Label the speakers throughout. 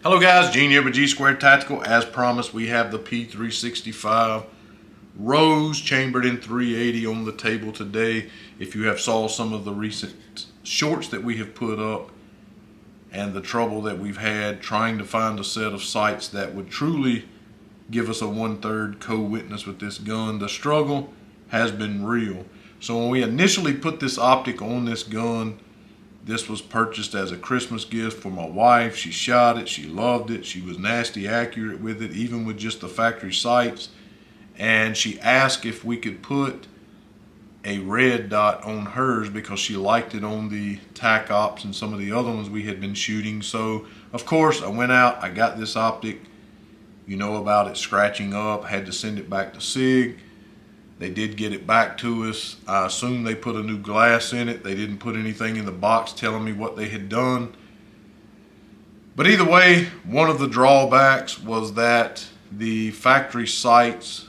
Speaker 1: Hello guys, Gene here with G Squared Tactical. As promised, we have the P365 Rose chambered in 380 on the table today. If you have saw some of the recent shorts that we have put up and the trouble that we've had trying to find a set of sights that would truly give us a 1/3 co-witness with this gun, the struggle has been real. So when we initially put this optic on this gun, this was purchased as a Christmas gift for my wife. She shot it, she loved it, she was nasty accurate with it, even with just the factory sights. And she asked if we could put a red dot on hers because she liked it on the TAC Ops and some of the other ones we had been shooting. So of course I went out, I got this optic. You know about it scratching up, had to send it back to SIG. They did get it back to us. I assume they put a new glass in it. They didn't put anything in the box telling me what they had done. But either way, one of the drawbacks was that the factory sights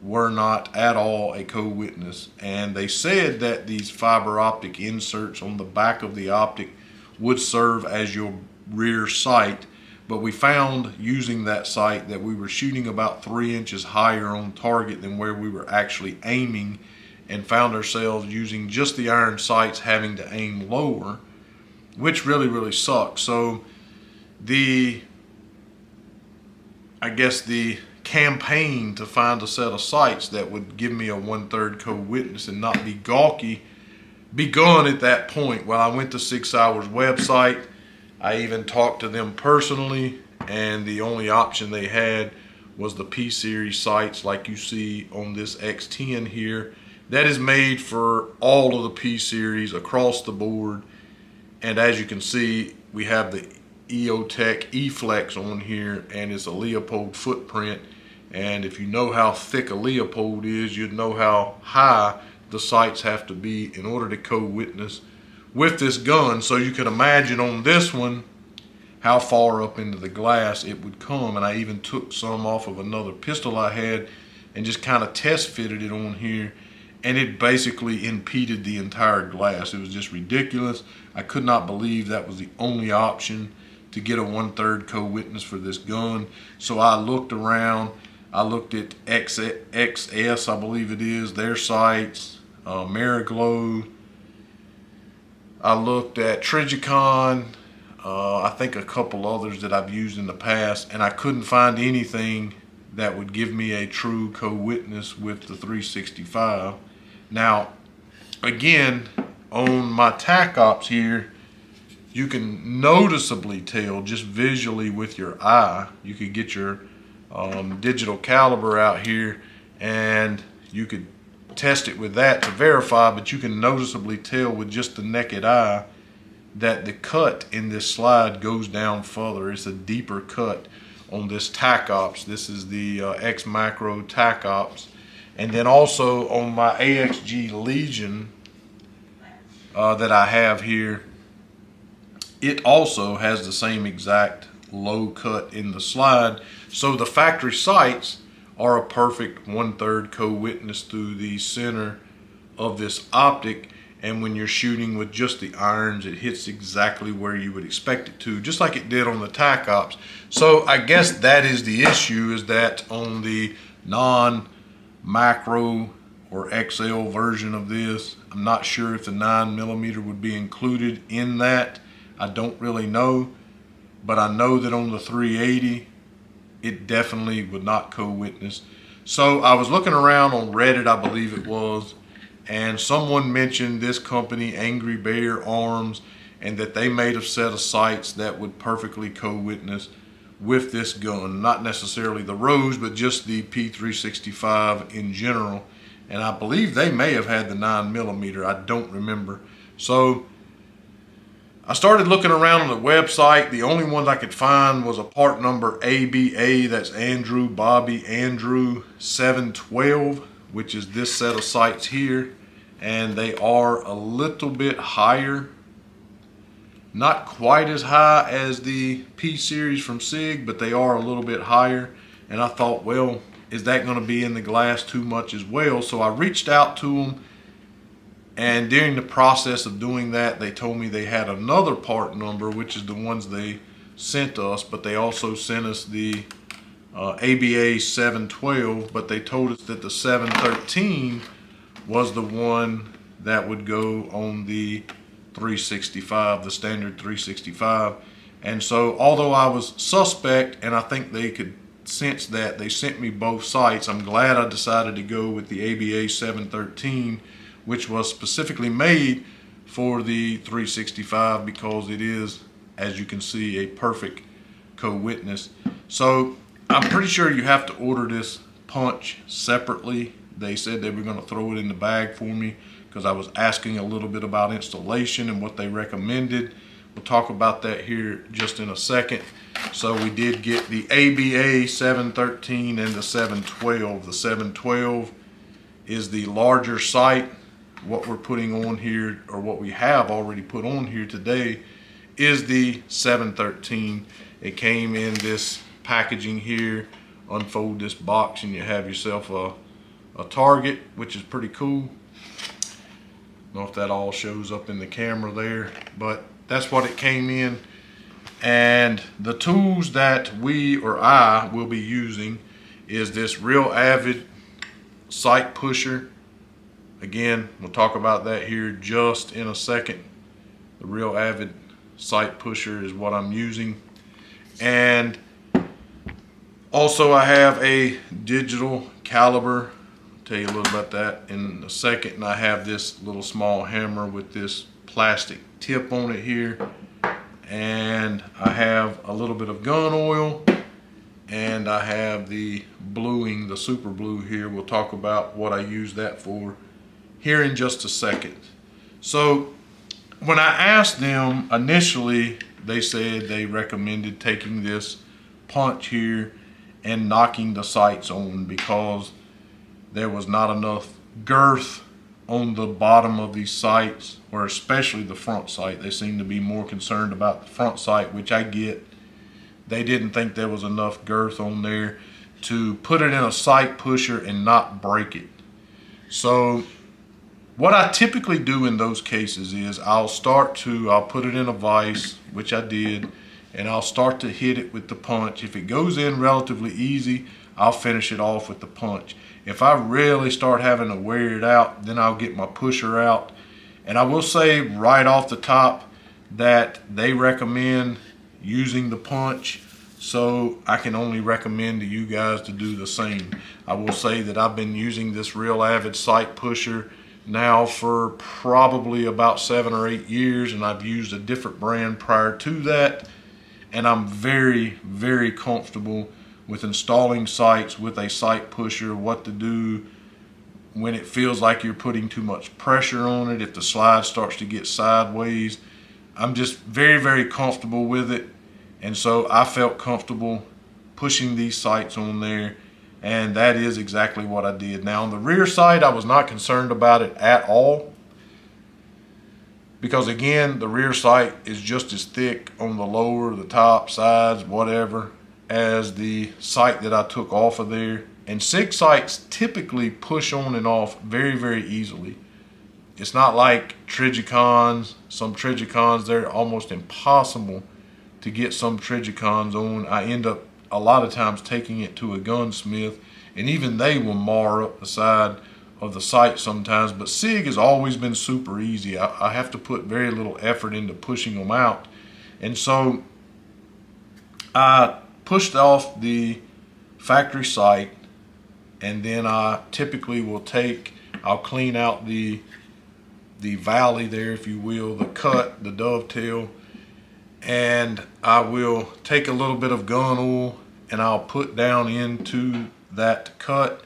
Speaker 1: were not at all a co-witness. And they said that these fiber optic inserts on the back of the optic would serve as your rear sight. But we found using that sight that we were shooting about 3 inches higher on target than where we were actually aiming, and found ourselves using just the iron sights having to aim lower, which really sucks. So the campaign to find a set of sights that would give me a 1/3 co-witness and not be gawky begun at that point. Well, I went to 6 Hour's website. I even talked to them personally, and the only option they had was the P-Series sights like you see on this X10 here. That is made for all of the P-Series across the board. And as you can see, we have the EOTech E-Flex on here, and it's a Leopold footprint. And if you know how thick a Leopold is, you'd know how high the sights have to be in order to co-witness with this gun. So you can imagine on this one how far up into the glass it would come. And I even took some off of another pistol I had and just kind of test fitted it on here, and it basically impeded the entire glass. It was just ridiculous. I could not believe that was the only option to get a 1/3 co-witness for this gun. So I looked around. I looked at XS, I believe it is, their sights, Mariglow. I looked at Trigicon, I think a couple others that I've used in the past, and I couldn't find anything that would give me a true co-witness with the 365. Now, again, on my TAC Ops here, you can noticeably tell just visually with your eye. You could get your digital caliber out here and you could test it with that to verify, but you can noticeably tell with just the naked eye that the cut in this slide goes down further. It's a deeper cut on this TAC Ops. This is the X Macro TAC Ops. And then also on my AXG Legion that I have here, it also has the same exact low cut in the slide. So the factory sights are a perfect 1/3 co-witness through the center of this optic, and when you're shooting with just the irons, it hits exactly where you would expect it to, just like it did on the TAC Ops. So I guess that is the issue, is that on the non-macro or XL version of this, I'm not sure if the 9mm would be included in that. I don't really know, but I know that on the 380 it definitely would not co-witness. So I was looking around on Reddit, I believe it was, and someone mentioned this company, Angry Bear Arms, and that they made a set of sights that would perfectly co-witness with this gun. Not necessarily the Rose, but just the P365 in general. And I believe they may have had the 9mm, I don't remember. So I started looking around on the website. The only ones I could find was a part number ABA, that's Andrew Bobby Andrew 712, which is this set of sights here, and they are a little bit higher. Not quite as high as the P-Series from SIG, but they are a little bit higher. And I thought, well, is that going to be in the glass too much as well? So I reached out to them, and during the process of doing that, they told me they had another part number, which is the ones they sent us, but they also sent us the ABA 712, but they told us that the 713 was the one that would go on the 365, the standard 365. And so although I was suspect, and I think they could sense that, they sent me both sights, I'm glad I decided to go with the ABA 713, which was specifically made for the 365 because it is, as you can see, a perfect co-witness. So I'm pretty sure you have to order this punch separately. They said they were going to throw it in the bag for me because I was asking a little bit about installation and what they recommended. We'll talk about that here just in a second. So we did get the ABA 713 and the 712. The 712 is the larger sight. What we're putting on here, or what we have already put on here today, is the 713. It came in this packaging here. Unfold this box and you have yourself a target, which is pretty cool. Don't know if that all shows up in the camera there, but that's what it came in. And the tools that we, or I, will be using is this Real Avid sight pusher. Again, we'll talk about that here just in a second. The Real Avid sight pusher is what I'm using. And also I have a digital caliber. I'll tell you a little about that in a second. And I have this little small hammer with this plastic tip on it here. And I have a little bit of gun oil. And I have the bluing, the super blue here. We'll talk about what I use that for here in just a second. So when I asked them initially, they said they recommended taking this punch here and knocking the sights on because there was not enough girth on the bottom of these sights, or especially the front sight. They seem to be more concerned about the front sight, which I get. They didn't think there was enough girth on there to put it in a sight pusher and not break it. So what I typically do in those cases is I'll put it in a vise, which I did, and I'll start to hit it with the punch. If it goes in relatively easy, I'll finish it off with the punch. If I really start having to wear it out, then I'll get my pusher out. And I will say right off the top that they recommend using the punch, so I can only recommend to you guys to do the same. I will say that I've been using this Real Avid sight pusher now for probably about 7 or 8 years, and I've used a different brand prior to that, and I'm very, very comfortable with installing sights with a sight pusher, what to do when it feels like you're putting too much pressure on it, if the slide starts to get sideways. I'm just very, very comfortable with it, and so I felt comfortable pushing these sights on there, and that is exactly what I did. Now on the rear sight, I was not concerned about it at all, because again, the rear sight is just as thick on the lower, the top, sides, whatever, as the sight that I took off of there. And SIG sights typically push on and off very, very easily. It's not like Trigicons. Some Trigicons, they're almost impossible to get some Trigicons on. I end up a lot of times taking it to a gunsmith, and even they will mar up the side of the sight sometimes. But SIG has always been super easy. I have to put very little effort into pushing them out. And so I pushed off the factory sight, and then I typically will I'll clean out the valley there, if you will, the cut, the dovetail, and I will take a little bit of gun oil and I'll put down into that cut,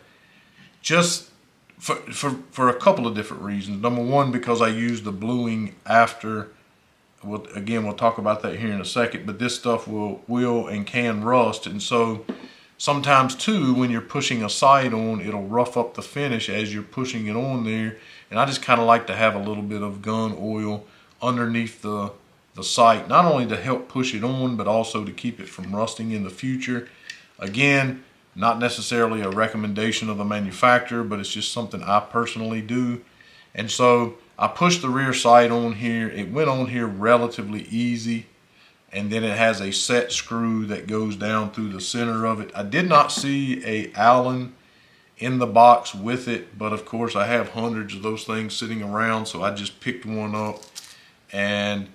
Speaker 1: just for a couple of different reasons. Number one, because I use the bluing after. Again, we'll talk about that here in a second, but this stuff will and can rust, and so sometimes too, when you're pushing a sight on, it'll rough up the finish as you're pushing it on there, and I just kind of like to have a little bit of gun oil underneath the sight, not only to help push it on, but also to keep it from rusting in the future. Again, not necessarily a recommendation of the manufacturer, but it's just something I personally do. And so I pushed the rear sight on here. It went on here relatively easy. and then it has a set screw that goes down through the center of it. I did not see a Allen in the box with it, but of course I have hundreds of those things sitting around, so I just picked one up and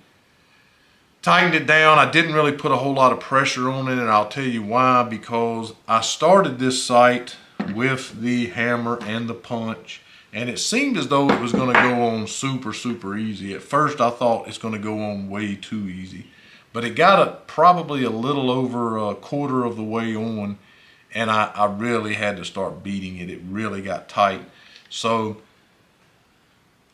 Speaker 1: tightened it down. I didn't really put a whole lot of pressure on it, and I'll tell you why. Because I started this sight with the hammer and the punch, and it seemed as though it was going to go on super easy. At first I thought it's going to go on way too easy, but it got probably a little over a quarter of the way on, and I really had to start beating it. It really got tight. So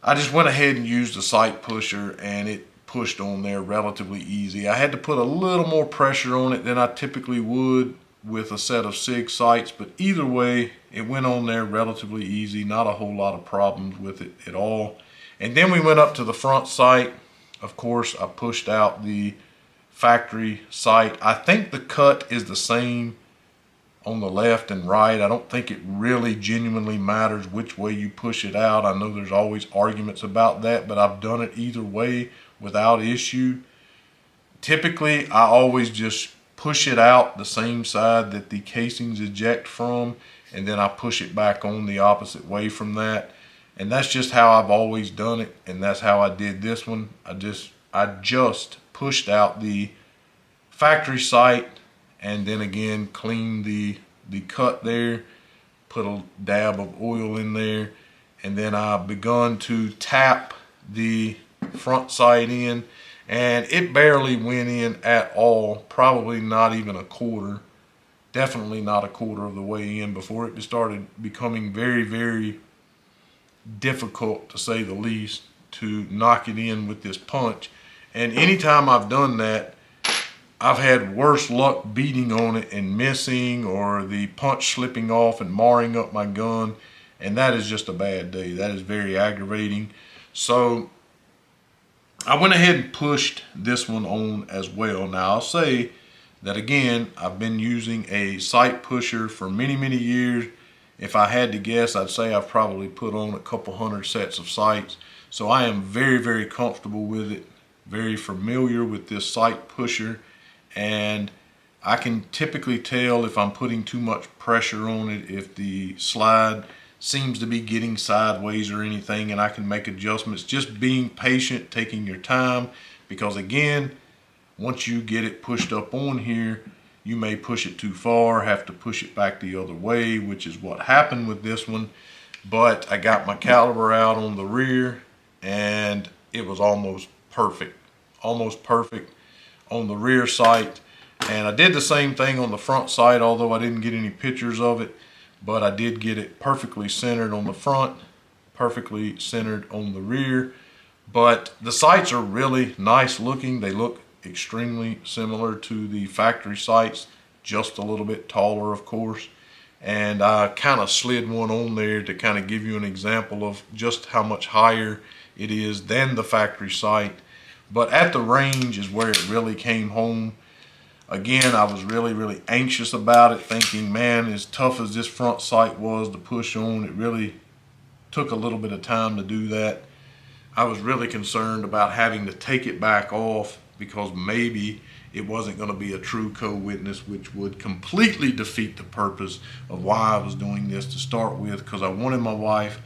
Speaker 1: I just went ahead and used the sight pusher, and it pushed on there relatively easy. I had to put a little more pressure on it than I typically would with a set of SIG sights, but either way, it went on there relatively easy. Not a whole lot of problems with it at all. And then we went up to the front sight. Of course, I pushed out the factory sight. I think the cut is the same on the left and right. I don't think it really genuinely matters which way you push it out. I know there's always arguments about that, but I've done it either way without issue. Typically, I always just push it out the same side that the casings eject from, and then I push it back on the opposite way from that. And that's just how I've always done it, and that's how I did this one. I just pushed out the factory sight, and then again cleaned the cut there, put a dab of oil in there, and then I begun to tap the front sight in, and it barely went in at all. Probably not even a quarter, definitely not a quarter of the way in before it started becoming very difficult, to say the least, to knock it in with this punch. And anytime I've done that, I've had worse luck beating on it and missing, or the punch slipping off and marring up my gun, and that is just a bad day. That is very aggravating. So I went ahead and pushed this one on as well. Now I'll say that again, I've been using a sight pusher for many years. If I had to guess, I'd say I've probably put on a couple hundred sets of sights. So I am very comfortable with it, very familiar with this sight pusher, and I can typically tell if I'm putting too much pressure on it, if the slide seems to be getting sideways or anything, and I can make adjustments. Just being patient, taking your time, because again, once you get it pushed up on here, you may push it too far, have to push it back the other way, which is what happened with this one. But I got my caliber out on the rear, and it was almost perfect on the rear sight. And I did the same thing on the front sight, although I didn't get any pictures of it, but I did get it perfectly centered on the front, perfectly centered on the rear. But the sights are really nice looking. They look extremely similar to the factory sights, just a little bit taller, of course. And I kind of slid one on there to kind of give you an example of just how much higher it is than the factory sight. But at the range is where it really came home. Again, I was really anxious about it, thinking, man, as tough as this front sight was to push on, it really took a little bit of time to do that. I was really concerned about having to take it back off, because maybe it wasn't going to be a true co-witness, which would completely defeat the purpose of why I was doing this to start with, because I wanted my wife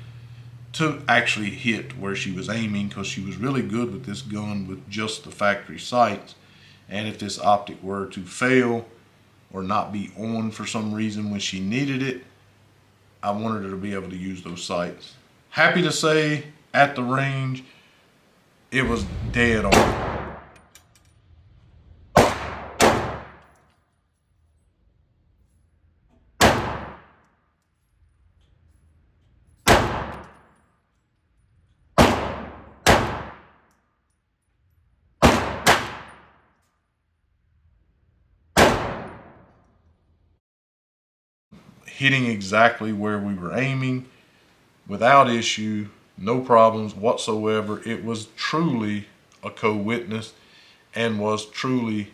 Speaker 1: to actually hit where she was aiming, because she was really good with this gun with just the factory sights. And if this optic were to fail or not be on for some reason when she needed it, I wanted her to be able to use those sights. Happy to say, at the range, it was dead on. Hitting exactly where we were aiming without issue, no problems whatsoever. It was truly a co-witness and was truly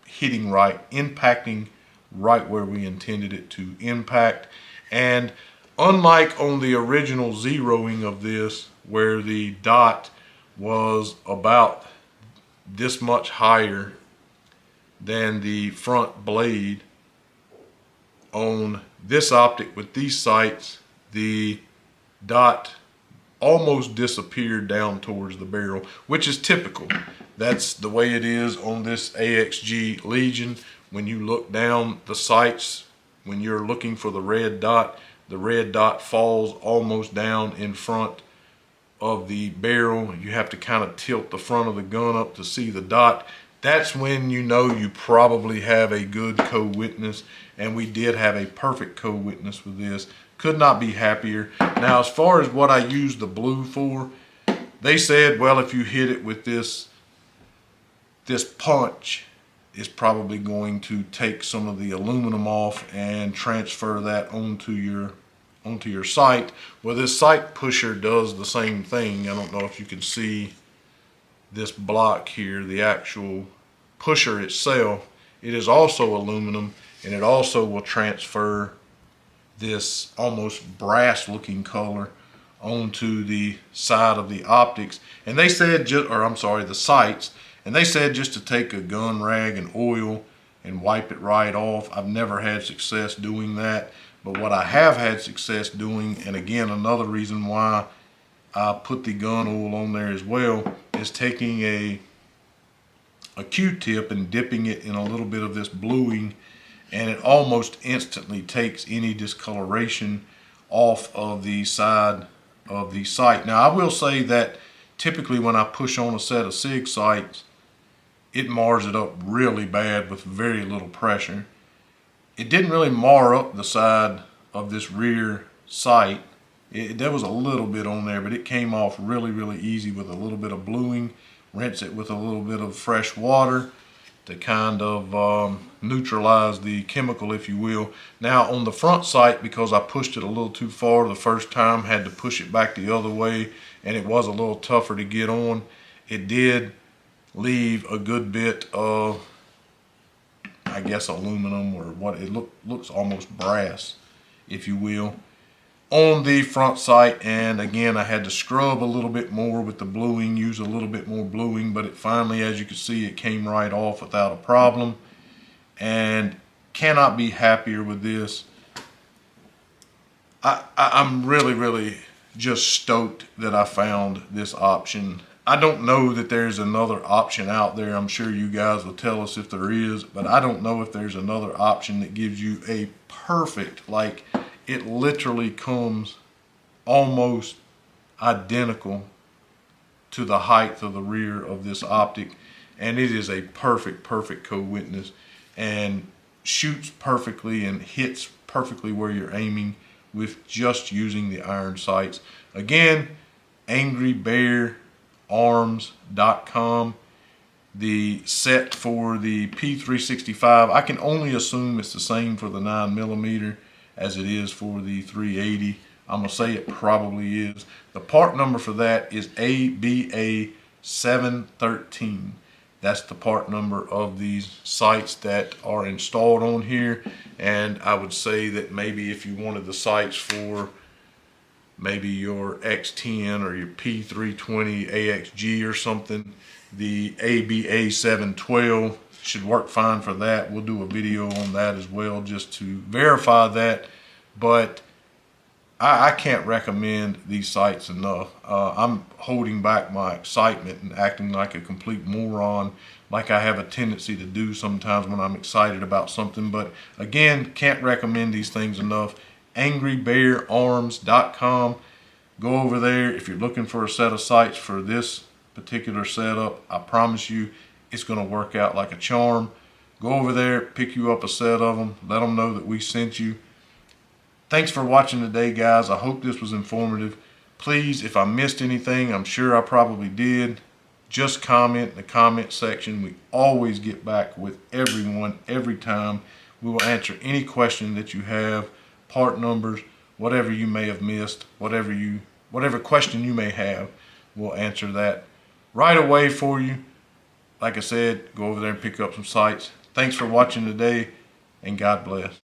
Speaker 1: hitting right, impacting right where we intended it to impact. And unlike on the original zeroing of this, where the dot was about this much higher than the front blade. On this optic with these sights, the dot almost disappeared down towards the barrel, which is typical. That's the way it is on this AXG Legion. When you look down the sights, when you're looking for the red dot falls almost down in front of the barrel. You have to kind of tilt the front of the gun up to see the dot. That's when you know you probably have a good co-witness, and we did have a perfect co-witness with this. Could not be happier. Now, as far as what I used the blue for, they said, well, if you hit it with this punch, it's probably going to take some of the aluminum off and transfer that onto your sight. Well, this sight pusher does the same thing. I don't know if you can see this block here, the actual pusher itself. It is also aluminum, and it also will transfer this almost brass looking color onto the side of the optics. And they said the sights, and they said just to take a gun rag and oil and wipe it right off. I've never had success doing that, but what I have had success doing, and again another reason why I put the gun oil on there as well, is taking a Q-tip and dipping it in a little bit of this bluing, and it almost instantly takes any discoloration off of the side of the sight. Now, I will say that typically when I push on a set of SIG sights, it mars it up really bad with very little pressure. It didn't really mar up the side of this rear sight. There was a little bit on there, but it came off really, really easy with a little bit of bluing. Rinse it with a little bit of fresh water to kind of neutralize the chemical, if you will. Now, on the front sight, because I pushed it a little too far the first time, had to push it back the other way, and it was a little tougher to get on, it did leave a good bit of, I guess, aluminum, or what it looks almost brass, if you will, on the front sight. And again, I had to scrub a little bit more with the bluing, use a little bit more bluing, but it finally, as you can see, it came right off without a problem, and cannot be happier with this. I'm really, really just stoked that I found this option. I don't know that there's another option out there. I'm sure you guys will tell us if there is, but I don't know if there's another option that gives you a perfect, like, it literally comes almost identical to the height of the rear of this optic, and it is a perfect co-witness, and shoots perfectly and hits perfectly where you're aiming with just using the iron sights. Again, angrybeararms.com. The set for the P365, I can only assume it's the same for the 9mm as it is for the 380. I'm gonna say it probably is. The part number for that is ABA713. That's the part number of these sights that are installed on here. And I would say that maybe if you wanted the sights for maybe your X10 or your P320 AXG or something, the ABA712 should work fine for that. We'll do a video on that as well just to verify that. But I can't recommend these sights enough. I'm holding back my excitement and acting like a complete moron, like I have a tendency to do sometimes when I'm excited about something. But again, can't recommend these things enough. angrybeararms.com. Go over there if you're looking for a set of sights for this particular setup. I promise you it's going to work out like a charm. Go over there, pick you up a set of them, let them know that we sent you. Thanks for watching today, guys. I hope this was informative. Please, if I missed anything, I'm sure I probably did, just comment in the comment section. We always get back with everyone every time. We will answer any question that you have, part numbers, whatever you may have missed, whatever question you may have, we'll answer that right away for you. Like I said, go over there and pick up some sights. Thanks for watching today, and God bless.